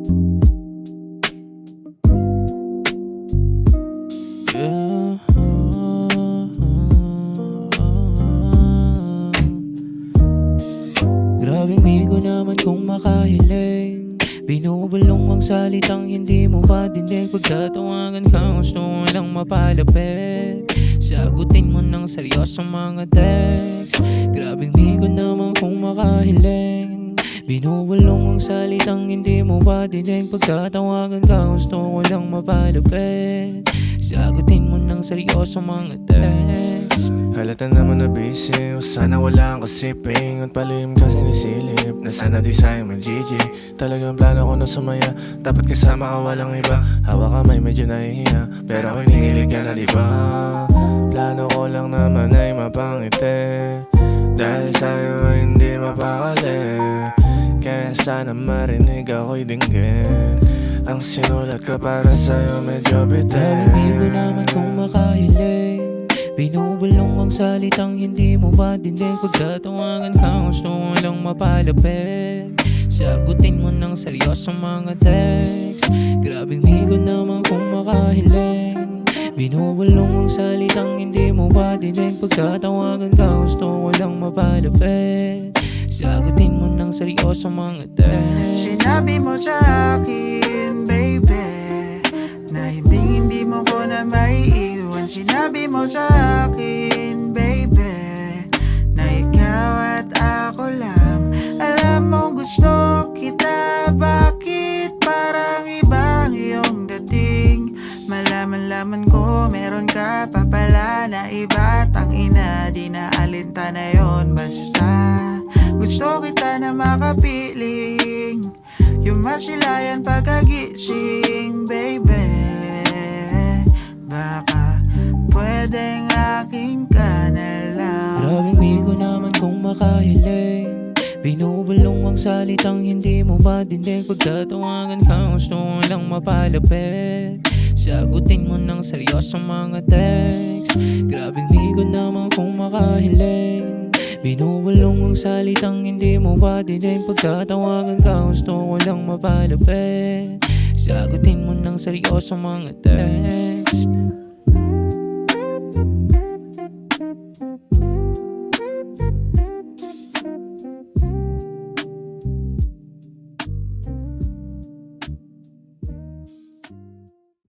Yeah. Grabing migo naman kung makahiling. Binubulong ang salitang hindi mo madinig. Pagkatawagan ka gusto mo lang mapalapit. Sagutin mo ng seryosong mga text. Grabing migo naman kung makahiling. Binubulong ang salitang hindi mo madinig. Pagkatawagan ka gusto mo lang mapalapit. Sagutin mo ng seryosong mga text. Halata naman na busy, o sana wala kang kasiping. At palihim ka sinisilip, na sana di sayang mag-GG. Talagang plano ko na sumaya, dapat kasama ka walang iba. Hawa kamay medyo nahihiya, pero kung hinihilig ka na diba. Plano ko lang naman ay mapangiti, dahil sa'yo hindi mapakali. Kaya sana marinig ako'y dinggin. Ang sinulat ko para sa'yo medyo bitin. Hindi ko naman kung makahiling. Binubulong ang salitang hindi mo madinig. Pagkatawagan ka gusto mo lang mapalapit. Sagutin mo ng seryosong mga text. Grabing migo naman kung makahiling. Binubulong ang salitang hindi mo madinig. Pagkatawagan ka gusto mo lang mapalapit. Sagutin mo ng seryosong mga text. Sinabi mo sa akin, baby, na hindi mo ko na maiiwan. Sinabi mo sa akin, baby, na ikaw at ako lang. Alam mo gusto kita, bakit parang ibang iyong dating? Malaman ko meron ka pa pala na iba. Tangina, di na alintana yon basta. Gusto kita na makapiling, yung masilayan pagkagising, baby. Baka pwedeng aking ka na lang. Grabing migo naman kung makahiling. Binubulong ang salitang hindi mo madinig. Pagkatawagan ka gusto mo lang mapalapit. Sagutin mo ng seryosong mga text. Grabing migo naman kung makahiling. Binubulong ang salitang hindi mo madinig. Pagkatawagan ka gusto mo lang mapalapit. Sagutin mo ng seryosong mga text.